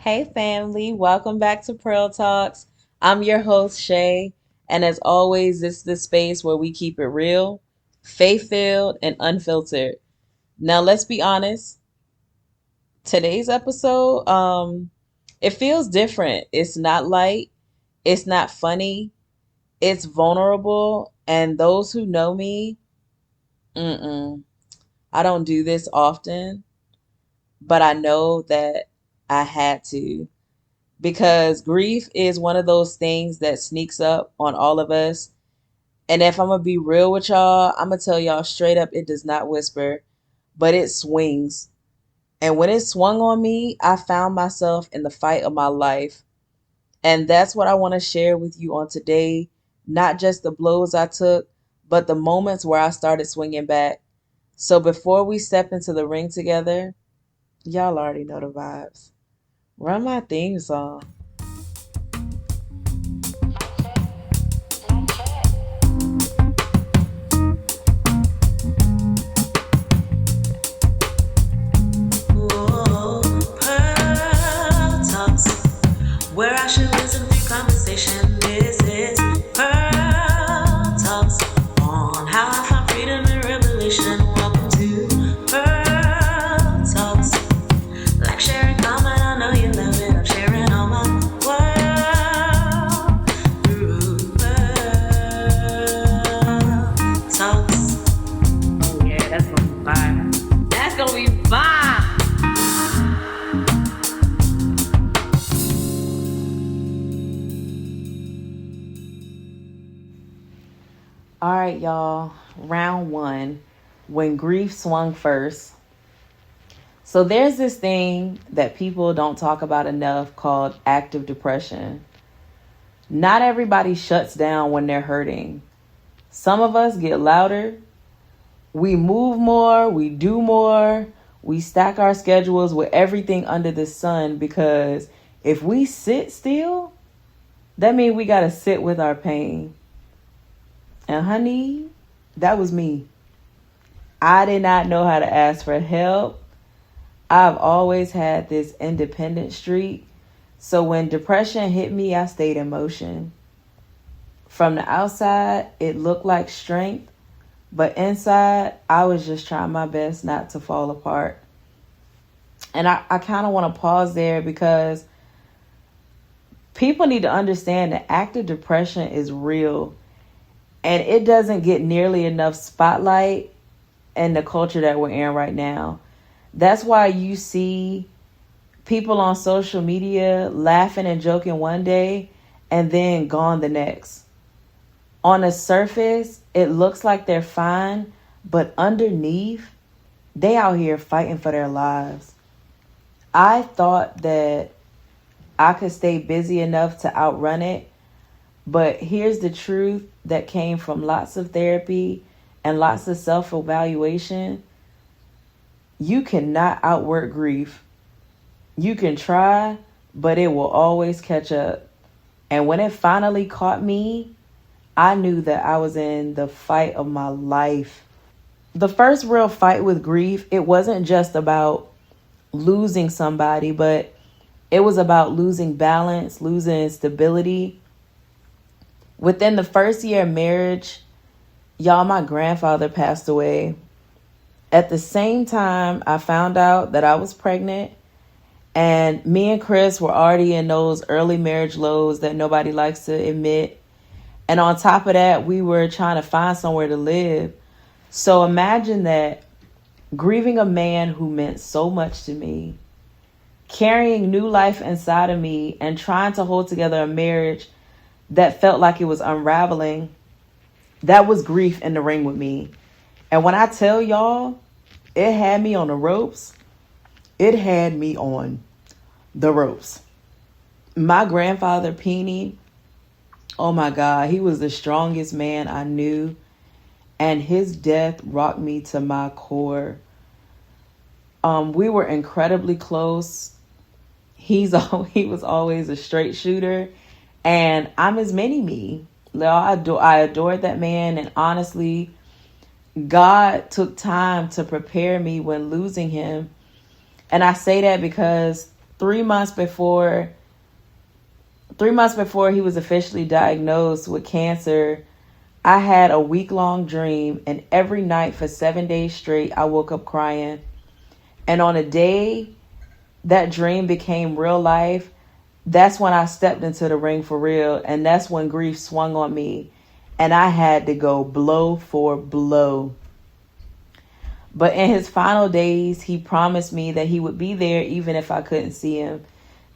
Hey family, welcome back to Pearl Talks. I'm your host Shay, and as always, this is the space where we keep it real, faith-filled, and unfiltered. Now, let's be honest. Today's episode, it feels different. It's not light, it's not funny, it's vulnerable, and those who know me, mm-mm, I don't do this often, but I know that I had to. Because grief is one of those things that sneaks up on all of us. And if I'm going to be real with y'all, I'm going to tell y'all straight up it does not whisper, but it swings. And when it swung on me, I found myself in the fight of my life. And that's what I want to share with you on today. Not just the blows I took, but the moments where I started swinging back. So before we step into the ring together, y'all already know the vibes. Run my theme song. Whoa, Pearl Talks, where I should listen through conversation. This is Pearl Talks on how I find freedom and revelation. Welcome to Pearl Talks. Like, share, and comment. I know you love it. I'm sharing all my world through Pearl Talks. Oh yeah, that's gonna be fire. That's gonna be fire. All right, y'all. Round one, when grief swung first. So there's this thing that people don't talk about enough called active depression. Not everybody shuts down when they're hurting. Some of us get louder. We move more, we do more, we stack our schedules with everything under the sun because if we sit still, that means we got to sit with our pain. And honey, that was me. I did not know how to ask for help. I've always had this independent streak. So when depression hit me, I stayed in motion. From the outside, it looked like strength. But inside, I was just trying my best not to fall apart. And I kind of want to pause there because people need to understand that active depression is real. And it doesn't get nearly enough spotlight in the culture that we're in right now. That's why you see people on social media laughing and joking one day and then gone the next. On the surface, it looks like they're fine, but underneath, they out here fighting for their lives. I thought that I could stay busy enough to outrun it, but here's the truth that came from lots of therapy and lots of self-evaluation. You cannot outwork grief. You can try, but it will always catch up. And when it finally caught me, I knew that I was in the fight of my life. The first real fight with grief, it wasn't just about losing somebody, but it was about losing balance, losing stability. Within the first year of marriage, y'all, my grandfather passed away. At the same time, I found out that I was pregnant, and me and Chris were already in those early marriage lows that nobody likes to admit. And on top of that, we were trying to find somewhere to live. So imagine that, grieving a man who meant so much to me, carrying new life inside of me, and trying to hold together a marriage that felt like it was unraveling. That was grief in the ring with me. And when I tell y'all, it had me on the ropes. It had me on the ropes. My grandfather, Peony, oh my God, he was the strongest man I knew. And his death rocked me to my core. We were incredibly close. He was always a straight shooter. And I'm his mini-me. I adored that man. And honestly, God took time to prepare me when losing him. And I say that because 3 months before 3 months before he was officially diagnosed with cancer, I had a week-long dream, and every night for 7 days straight, I woke up crying. And on a day that dream became real life, that's when I stepped into the ring for real, and that's when grief swung on me, and I had to go blow for blow. But in his final days, he promised me that he would be there even if I couldn't see him.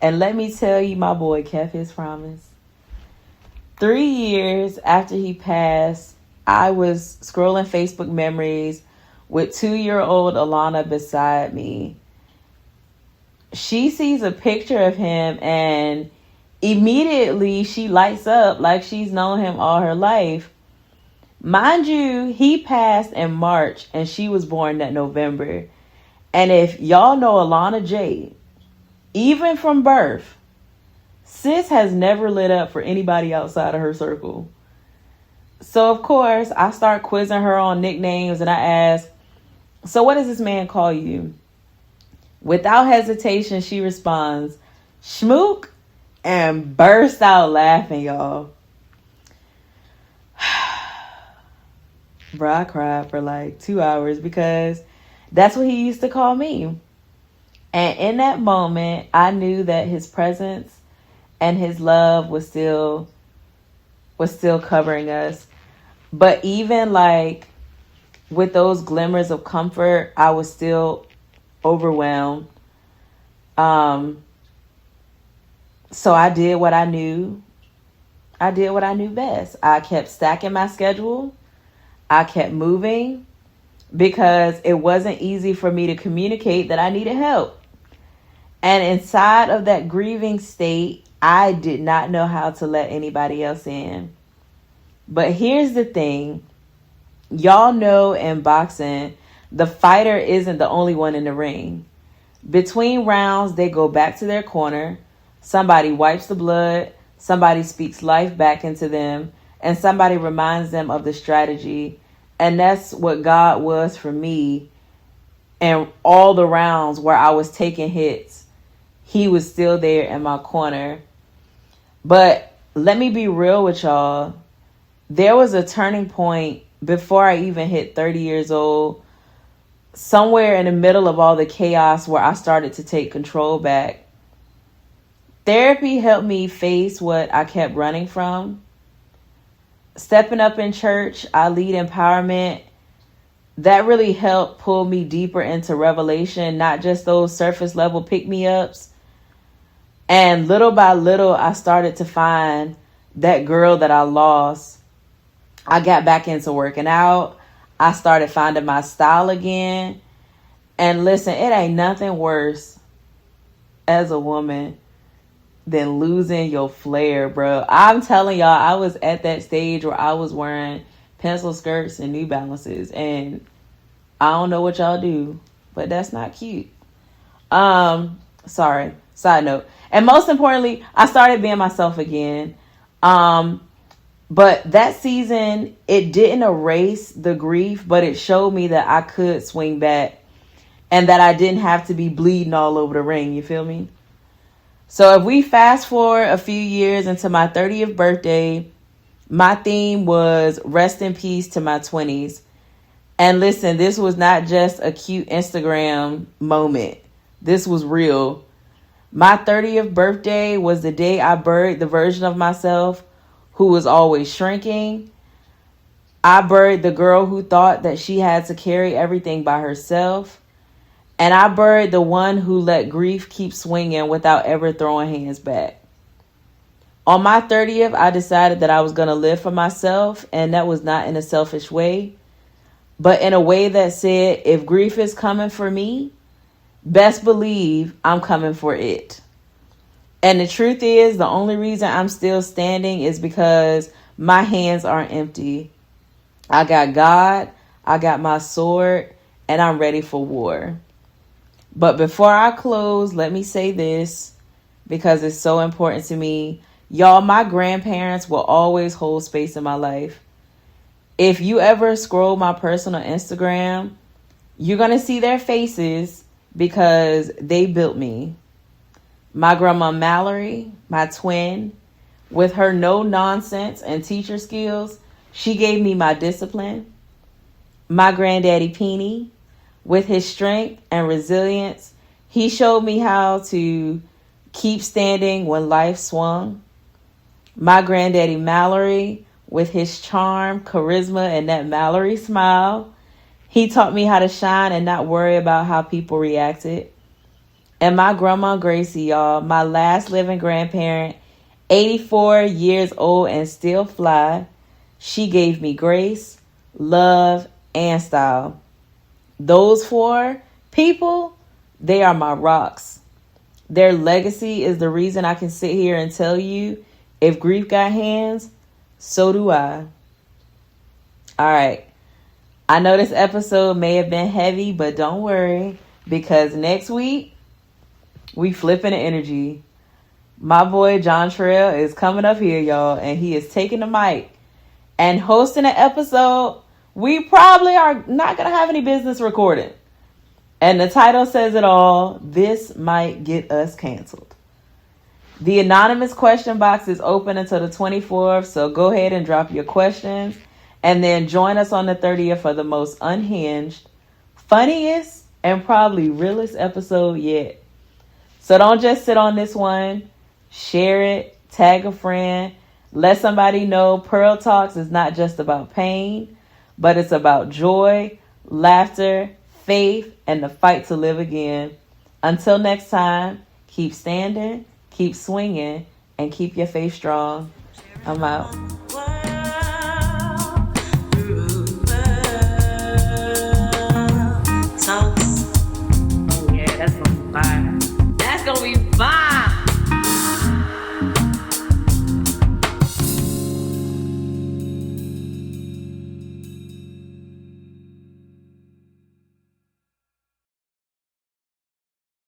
And let me tell you, my boy kept his promise. 3 years after he passed, I was scrolling Facebook memories with 2-year-old Alana beside me. She sees a picture of him and immediately she lights up like she's known him all her life. Mind you, he passed in March and she was born that November. And if y'all know Alana J, even from birth, sis has never lit up for anybody outside of her circle. So, of course, I start quizzing her on nicknames and I ask, so what does this man call you? Without hesitation, she responds, Schmook, and burst out laughing, y'all. Bro, I cried for like 2 hours because that's what he used to call me. And in that moment, I knew that his presence and his love was still covering us. But even like with those glimmers of comfort, I was still overwhelmed. So I did what I knew. I did what I knew best. I kept stacking my schedule. I kept moving because it wasn't easy for me to communicate that I needed help. And inside of that grieving state, I did not know how to let anybody else in. But here's the thing. Y'all know in boxing, the fighter isn't the only one in the ring. Between rounds, they go back to their corner. Somebody wipes the blood. Somebody speaks life back into them. And somebody reminds them of the strategy. And that's what God was for me. And all the rounds where I was taking hits, he was still there in my corner. But let me be real with y'all. There was a turning point before I even hit 30 years old. Somewhere in the middle of all the chaos where I started to take control back. Therapy helped me face what I kept running from. Stepping up in church, I lead empowerment. That really helped pull me deeper into revelation, not just those surface level pick-me-ups. And little by little, I started to find that girl that I lost. I got back into working out. I started finding my style again. And listen, it ain't nothing worse as a woman than losing your flair, bro. I'm telling y'all, I was at that stage where I was wearing pencil skirts and New Balances. And I don't know what y'all do, but that's not cute. Sorry. Side note. And most importantly, I started being myself again. But that season, it didn't erase the grief, but it showed me that I could swing back and that I didn't have to be bleeding all over the ring. You feel me? So if we fast forward a few years into my 30th birthday, my theme was rest in peace to my 20s. And listen, this was not just a cute Instagram moment. This was real. My 30th birthday was the day I buried the version of myself who was always shrinking. I buried the girl who thought that she had to carry everything by herself. And I buried the one who let grief keep swinging without ever throwing hands back. On my 30th, I decided that I was going to live for myself, and that was not in a selfish way, but in a way that said, if grief is coming for me, best believe I'm coming for it. And the truth is, the only reason I'm still standing is because my hands aren't empty. I got God, I got my sword, and I'm ready for war. But before I close, let me say this because it's so important to me. Y'all, my grandparents will always hold space in my life. If you ever scroll my personal Instagram, you're going to see their faces because they built me. My grandma Mallory, my twin, with her no nonsense and teacher skills, she gave me my discipline. My granddaddy Peony, with his strength and resilience, he showed me how to keep standing when life swung. My granddaddy Mallory, with his charm, charisma, and that Mallory smile, he taught me how to shine and not worry about how people reacted. And my grandma Gracie, y'all, my last living grandparent, 84 years old and still fly, she gave me grace, love, and style. Those four people, they are my rocks. Their legacy is the reason I can sit here and tell you, if grief got hands, so do I. All right. I know this episode may have been heavy, but don't worry, because next week, we flipping the energy. My boy John Trail is coming up here, y'all, and he is taking the mic and hosting an episode we probably are not going to have any business recording. And the title says it all. This might get us canceled. The anonymous question box is open until the 24th, so go ahead and drop your questions. And then join us on the 30th for the most unhinged, funniest, and probably realest episode yet. So don't just sit on this one. Share it. Tag a friend. Let somebody know Pearl Talks is not just about pain, but it's about joy, laughter, faith, and the fight to live again. Until next time, keep standing, keep swinging, and keep your faith strong. I'm out.